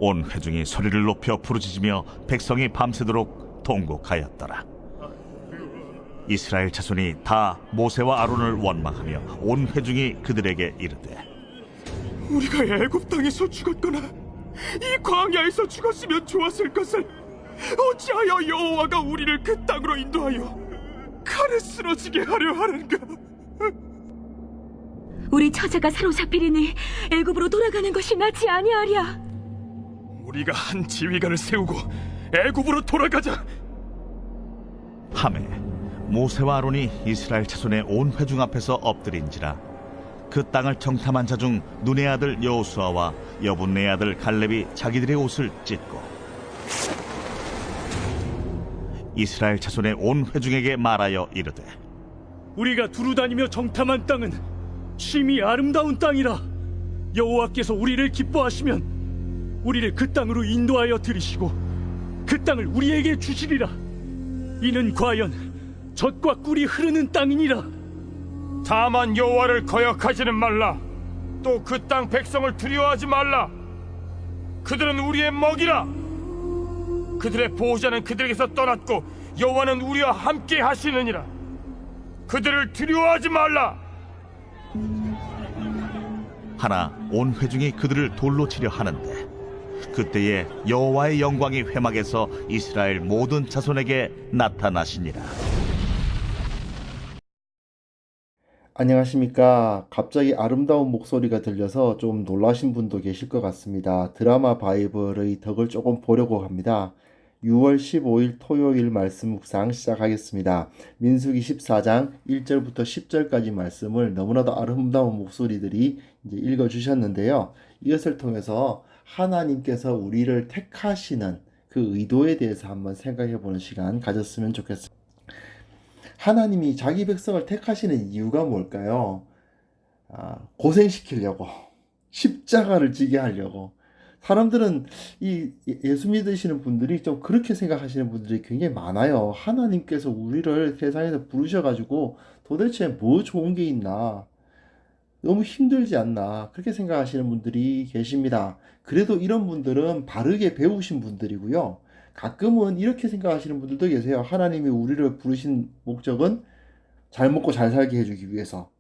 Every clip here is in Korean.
온 회중이 소리를 높여 부르짖으며 백성이 밤새도록 통곡하였더라. 이스라엘 자손이 다 모세와 아론을 원망하며 온 회중이 그들에게 이르되, 우리가 애굽 땅에서 죽었거나 이 광야에서 죽었으면 좋았을 것을 어찌하여 여호와가 우리를 그 땅으로 인도하여 칼에 쓰러지게 하려 하는가? 우리 처자가 사로잡히리니 애굽으로 돌아가는 것이 낫지 아니하랴. 우리가 한 지휘관을 세우고 애굽으로 돌아가자. 하매 모세와 아론이 이스라엘 자손의 온 회중 앞에서 엎드린지라. 그 땅을 정탐한 자 중 눈의 아들 여호수아와 여분네의 아들 갈렙이 자기들의 옷을 찢고 이스라엘 자손의 온 회중에게 말하여 이르되, 우리가 두루다니며 정탐한 땅은 심히 아름다운 땅이라. 여호와께서 우리를 기뻐하시면 우리를 그 땅으로 인도하여 들이시고 그 땅을 우리에게 주시리라. 이는 과연 젖과 꿀이 흐르는 땅이니라. 다만 여호와를 거역하지는 말라. 또 그 땅 백성을 두려워하지 말라. 그들은 우리의 먹이라. 그들의 보호자는 그들에게서 떠났고 여호와는 우리와 함께 하시느니라. 그들을 두려워하지 말라. 하나 온 회중이 그들을 돌로 치려 하는데 그때에 여호와의 영광이 회막에서 이스라엘 모든 자손에게 나타나시니라. 안녕하십니까. 갑자기 아름다운 목소리가 들려서 좀 놀라신 분도 계실 것 같습니다. 드라마 바이블의 덕을 조금 보려고 합니다. 6월 15일 토요일 말씀 묵상 시작하겠습니다. 민수기 14장 1절부터 10절까지 말씀을 너무나도 아름다운 목소리들이 이제 읽어주셨는데요. 이것을 통해서 하나님께서 우리를 택하시는 그 의도에 대해서 한번 생각해보는 시간 가졌으면 좋겠습니다. 하나님이 자기 백성을 택하시는 이유가 뭘까요? 고생시키려고, 십자가를 지게 하려고. 사람들은 이 예수 믿으시는 분들이 좀 그렇게 생각하시는 분들이 굉장히 많아요. 하나님께서 우리를 세상에서 부르셔가지고 도대체 뭐 좋은 게 있나? 너무 힘들지 않나? 그렇게 생각하시는 분들이 계십니다. 그래도 이런 분들은 바르게 배우신 분들이고요. 가끔은 이렇게 생각하시는 분들도 계세요. 하나님이 우리를 부르신 목적은 잘 먹고 잘 살게 해주기 위해서,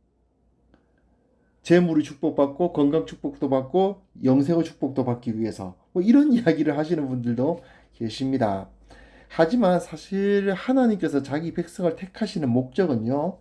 재물이 축복받고 건강 축복도 받고 영생의 축복도 받기 위해서, 뭐 이런 이야기를 하시는 분들도 계십니다. 하지만 사실 하나님께서 자기 백성을 택하시는 목적은요,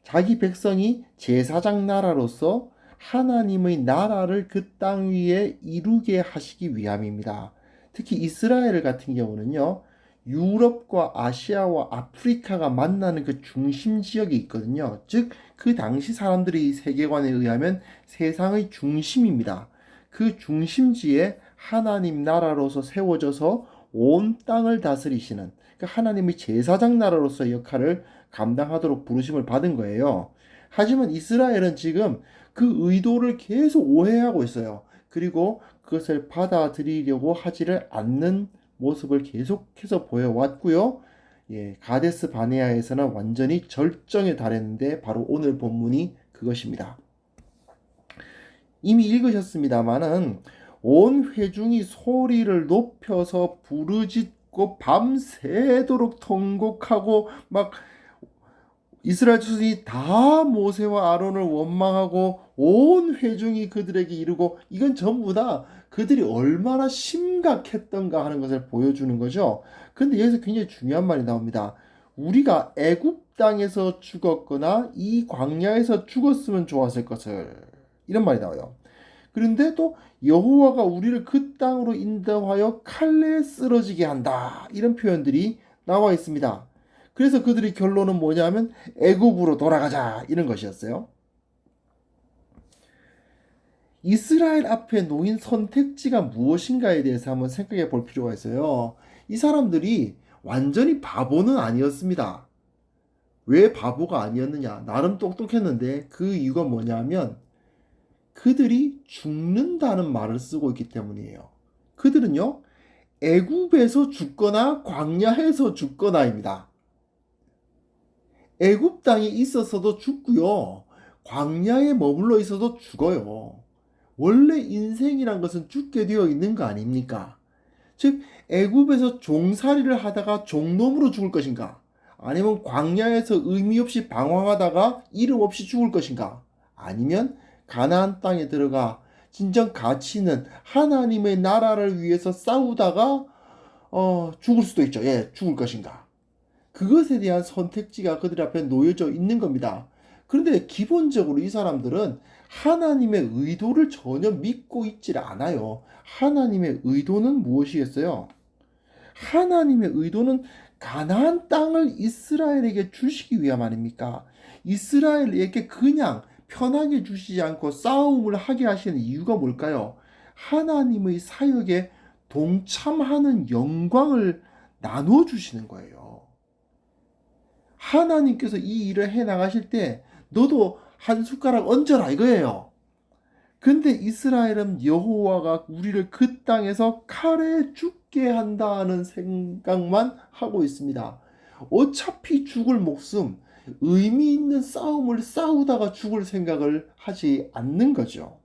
자기 백성이 제사장 나라로서 하나님의 나라를 그 땅 위에 이루게 하시기 위함입니다. 특히 이스라엘 같은 경우는요, 유럽과 아시아와 아프리카가 만나는 그 중심 지역이 있거든요. 즉, 그 당시 사람들의 세계관에 의하면 세상의 중심입니다. 그 중심지에 하나님 나라로서 세워져서 온 땅을 다스리시는 그 하나님의 제사장 나라로서의 역할을 감당하도록 부르심을 받은 거예요. 하지만 이스라엘은 지금 그 의도를 계속 오해하고 있어요. 그리고 그것을 받아들이려고 하지를 않는 모습을 계속해서 보여왔고요. 가데스 바네아에서는 완전히 절정에 달했는데 바로 오늘 본문이 그것입니다. 이미 읽으셨습니다마는 온 회중이 소리를 높여서 부르짖고 밤새도록 통곡하고 막 이스라엘 자손이 다 모세와 아론을 원망하고 온 회중이 그들에게 이르고, 이건 전부 다 그들이 얼마나 심각했던가 하는 것을 보여주는 거죠. 그런데 여기서 굉장히 중요한 말이 나옵니다. 우리가 애굽 땅에서 죽었거나 이 광야에서 죽었으면 좋았을 것을, 이런 말이 나와요. 그런데 또 여호와가 우리를 그 땅으로 인도하여 칼에 쓰러지게 한다, 이런 표현들이 나와 있습니다. 그래서 그들의 결론은 뭐냐면 애굽으로 돌아가자, 이런 것이었어요. 이스라엘 앞에 놓인 선택지가 무엇인가에 대해서 한번 생각해 볼 필요가 있어요. 이 사람들이 완전히 바보는 아니었습니다. 왜 바보가 아니었느냐? 나름 똑똑했는데 그 이유가 뭐냐면 그들이 죽는다는 말을 쓰고 있기 때문이에요. 그들은요, 애굽에서 죽거나 광야에서 죽거나입니다. 애굽 땅에 있었어도 죽고요, 광야에 머물러 있어도 죽어요. 원래 인생이란 것은 죽게 되어 있는 거 아닙니까? 즉 애굽에서 종살이를 하다가 종놈으로 죽을 것인가? 아니면 광야에서 의미 없이 방황하다가 이름 없이 죽을 것인가? 아니면 가나안 땅에 들어가 진정 가치 있는 하나님의 나라를 위해서 싸우다가 죽을 수도 있죠. 예, 죽을 것인가? 그것에 대한 선택지가 그들 앞에 놓여져 있는 겁니다. 그런데 기본적으로 이 사람들은 하나님의 의도를 전혀 믿고 있질 않아요. 하나님의 의도는 무엇이겠어요? 하나님의 의도는 가나안 땅을 이스라엘에게 주시기 위함 아닙니까? 이스라엘에게 그냥 편하게 주시지 않고 싸움을 하게 하시는 이유가 뭘까요? 하나님의 사역에 동참하는 영광을 나눠주시는 거예요. 하나님께서 이 일을 해 나가실 때 너도 한 숟가락 얹어라 이거예요. 근데 이스라엘은 여호와가 우리를 그 땅에서 칼에 죽게 한다는 생각만 하고 있습니다. 어차피 죽을 목숨, 의미 있는 싸움을 싸우다가 죽을 생각을 하지 않는 거죠.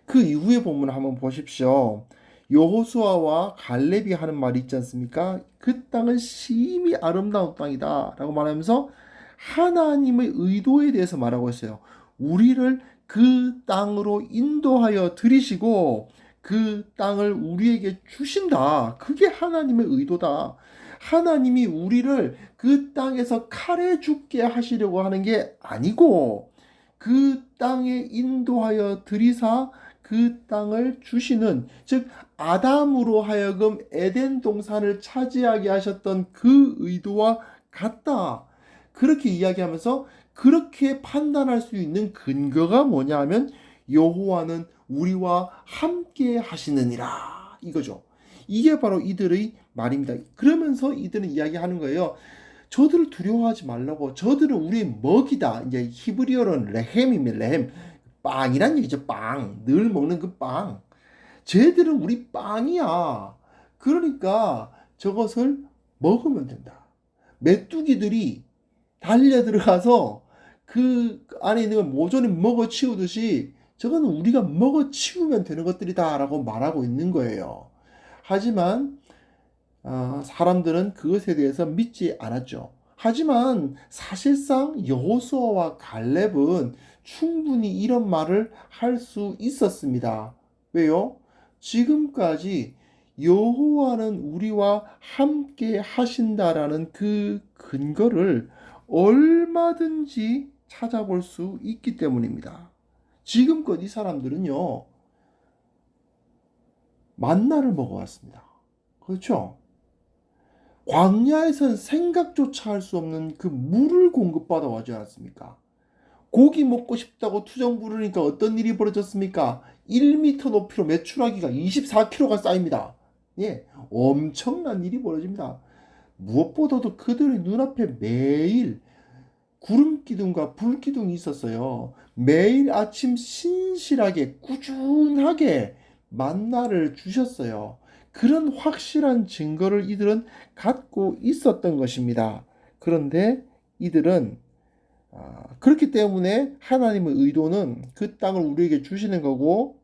그 이후에 본문을 한번 보십시오. 여호수아와 갈렙이 하는 말이 있지 않습니까? 그 땅은 심히 아름다운 땅이다 라고 말하면서 하나님의 의도에 대해서 말하고 있어요. 우리를 그 땅으로 인도하여 들이시고 그 땅을 우리에게 주신다. 그게 하나님의 의도다. 하나님이 우리를 그 땅에서 칼에 죽게 하시려고 하는 게 아니고 그 땅에 인도하여 들이사 그 땅을 주시는, 즉 아담으로 하여금 에덴 동산을 차지하게 하셨던 그 의도와 같다. 그렇게 이야기하면서 그렇게 판단할 수 있는 근거가 뭐냐 하면 여호와는 우리와 함께 하시느니라 이거죠. 이게 바로 이들의 말입니다. 그러면서 이들은 이야기하는 거예요. 저들을 두려워하지 말라고. 저들은 우리의 먹이다. 이제 히브리어로는 레헴입니다. 레헴. 빵이란 얘기죠. 빵. 늘 먹는 그 빵. 쟤들은 우리 빵이야. 그러니까 저것을 먹으면 된다. 메뚜기들이 달려 들어가서 그 안에 있는 걸 모조리 먹어 치우듯이 저거는 우리가 먹어 치우면 되는 것들이다 라고 말하고 있는 거예요. 하지만 사람들은 그것에 대해서 믿지 않았죠. 하지만 사실상 여호수아와 갈렙은 충분히 이런 말을 할 수 있었습니다. 왜요? 지금까지 여호와는 우리와 함께 하신다라는 그 근거를 얼마든지 찾아볼 수 있기 때문입니다. 지금껏 이 사람들은요, 만나를 먹어왔습니다. 그렇죠? 광야에선 생각조차 할 수 없는 그 물을 공급받아 와지 않았습니까? 고기 먹고 싶다고 투정 부르니까 어떤 일이 벌어졌습니까? 1m 높이로 메추라기가 24kg가 쌓입니다. 예, 엄청난 일이 벌어집니다. 무엇보다도 그들의 눈앞에 매일 구름기둥과 불기둥이 있었어요. 매일 아침 신실하게 꾸준하게 만나를 주셨어요. 그런 확실한 증거를 이들은 갖고 있었던 것입니다. 그런데 이들은 그렇기 때문에 하나님의 의도는 그 땅을 우리에게 주시는 거고,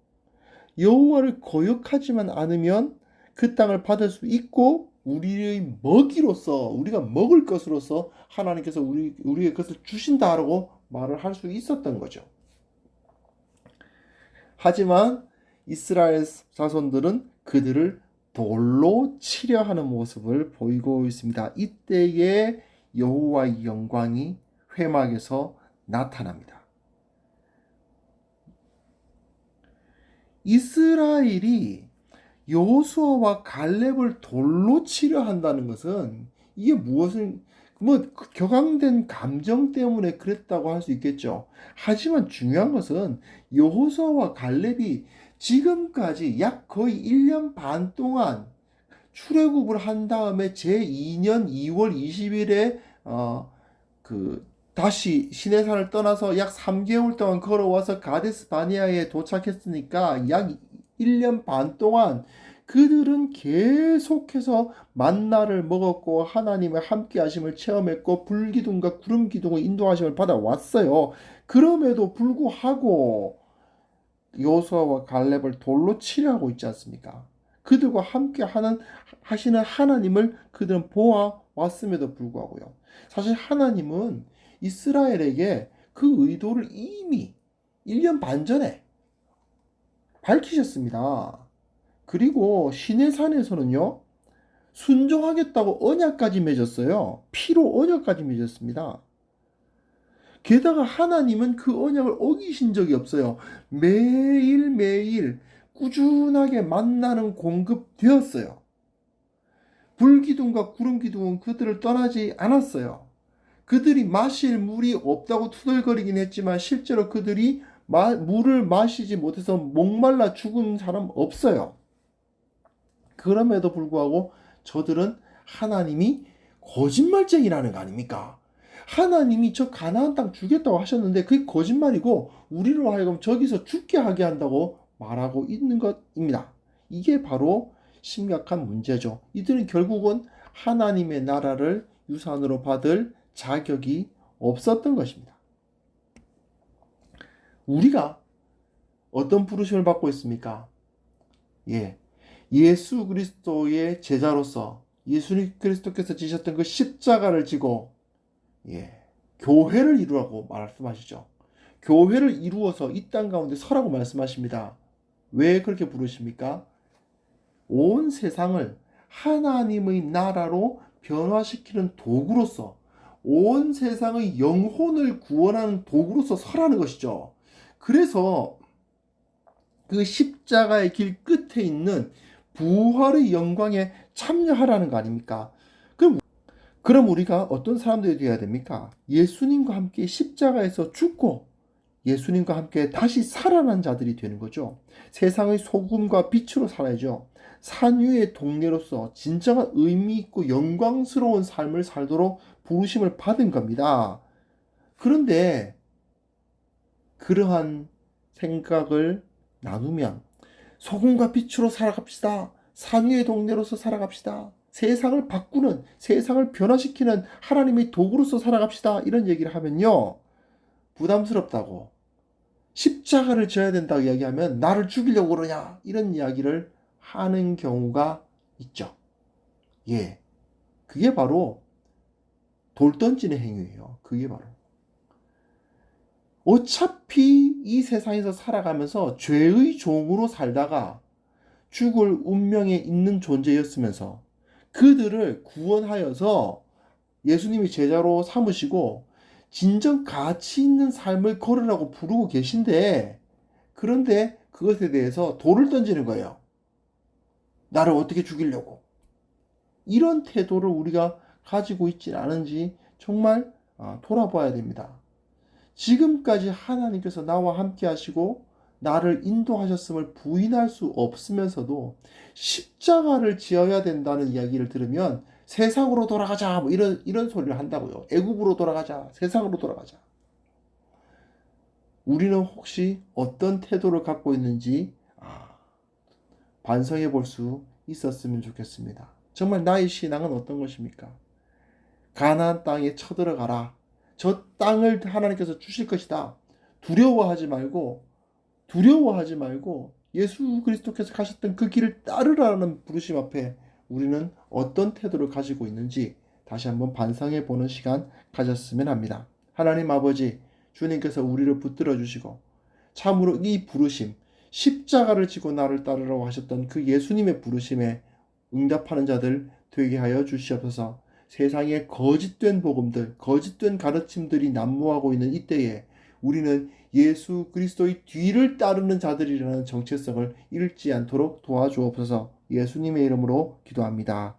여호와를 거역하지만 않으면 그 땅을 받을 수 있고 우리의 먹이로서, 우리가 먹을 것으로서 하나님께서 우리에게 그것을 주신다라고 말을 할 수 있었던 거죠. 하지만 이스라엘 자손들은 그들을 돌로 치려 하는 모습을 보이고 있습니다. 이때에 여호와의 영광이 회막에서 나타납니다. 이스라엘이 여호수아와 갈렙을 돌로 치려 한다는 것은 이게 무엇을 격앙된 감정 때문에 그랬다고 할 수 있겠죠. 하지만 중요한 것은 여호수아와 갈렙이 지금까지 약 거의 1년 반 동안 출애굽을 한 다음에 제2년 2월 20일에 다시 시내산을 떠나서 약 3개월 동안 걸어와서 가데스 바네아에 도착했으니까 약 1년 반 동안 그들은 계속해서 만나를 먹었고 하나님의 함께 하심을 체험했고 불기둥과 구름기둥의 인도하심을 받아왔어요. 그럼에도 불구하고 여호수아와 갈렙을 돌로 치려 하고 있지 않습니까? 그들과 함께 하시는 하나님을 그들은 보아 왔음에도 불구하고요. 사실 하나님은 이스라엘에게 그 의도를 이미 1년 반 전에 밝히셨습니다. 그리고 시내산에서는요, 순종하겠다고 언약까지 맺었어요. 피로 언약까지 맺었습니다. 게다가 하나님은 그 언약을 어기신 적이 없어요. 매일매일 꾸준하게 만나는 공급되었어요. 불기둥과 구름기둥은 그들을 떠나지 않았어요. 그들이 마실 물이 없다고 투덜거리긴 했지만 실제로 그들이 물을 마시지 못해서 목말라 죽은 사람 없어요. 그럼에도 불구하고 저들은 하나님이 거짓말쟁이라는 거 아닙니까? 하나님이 저 가나안 땅 주겠다고 하셨는데 그게 거짓말이고 우리로 하여금 저기서 죽게 하게 한다고 말하고 있는 것입니다. 이게 바로 심각한 문제죠. 이들은 결국은 하나님의 나라를 유산으로 받을 자격이 없었던 것입니다. 우리가 어떤 부르심을 받고 있습니까? 예수 그리스도의 제자로서 예수 그리스도께서 지셨던 그 십자가를 지고 교회를 이루라고 말씀하시죠. 교회를 이루어서 이 땅 가운데 서라고 말씀하십니다. 왜 그렇게 부르십니까? 온 세상을 하나님의 나라로 변화시키는 도구로서, 온 세상의 영혼을 구원하는 도구로서 서라는 것이죠. 그래서 그 십자가의 길 끝에 있는 부활의 영광에 참여하라는 거 아닙니까? 그럼 우리가 어떤 사람들이 되어야 됩니까? 예수님과 함께 십자가에서 죽고 예수님과 함께 다시 살아난 자들이 되는 거죠. 세상의 소금과 빛으로 살아야죠. 산 위의 동네로서 진정한 의미 있고 영광스러운 삶을 살도록 부르심을 받은 겁니다. 그런데 그러한 생각을 나누면 소금과 빛으로 살아갑시다. 산 위의 동네로서 살아갑시다. 세상을 바꾸는, 세상을 변화시키는 하나님의 도구로서 살아갑시다. 이런 얘기를 하면요, 부담스럽다고, 십자가를 져야 된다고 이야기하면 나를 죽이려고 그러냐, 이런 이야기를 하는 경우가 있죠. 그게 바로 돌 던지는 행위예요. 그게 바로. 어차피 이 세상에서 살아가면서 죄의 종으로 살다가 죽을 운명에 있는 존재였으면서 그들을 구원하여서 예수님이 제자로 삼으시고 진정 가치 있는 삶을 걸으라고 부르고 계신데, 그런데 그것에 대해서 돌을 던지는 거예요. 나를 어떻게 죽이려고. 이런 태도를 우리가 가지고 있지 않은지 정말 돌아봐야 됩니다. 지금까지 하나님께서 나와 함께 하시고 나를 인도하셨음을 부인할 수 없으면서도 십자가를 지어야 된다는 이야기를 들으면 세상으로 돌아가자, 뭐 이런 소리를 한다고요. 애굽으로 돌아가자, 세상으로 돌아가자. 우리는 혹시 어떤 태도를 갖고 있는지 반성해 볼 수 있었으면 좋겠습니다. 정말 나의 신앙은 어떤 것입니까? 가나안 땅에 쳐들어가라. 저 땅을 하나님께서 주실 것이다. 두려워하지 말고 예수 그리스도께서 가셨던 그 길을 따르라는 부르심 앞에 우리는 어떤 태도를 가지고 있는지 다시 한번 반성해 보는 시간 가졌으면 합니다. 하나님 아버지, 주님께서 우리를 붙들어 주시고 참으로 이 부르심, 십자가를 지고 나를 따르라고 하셨던 그 예수님의 부르심에 응답하는 자들 되게 하여 주시옵소서. 세상에 거짓된 복음들, 거짓된 가르침들이 난무하고 있는 이때에 우리는 예수 그리스도의 뒤를 따르는 자들이라는 정체성을 잃지 않도록 도와주옵소서. 예수님의 이름으로 기도합니다.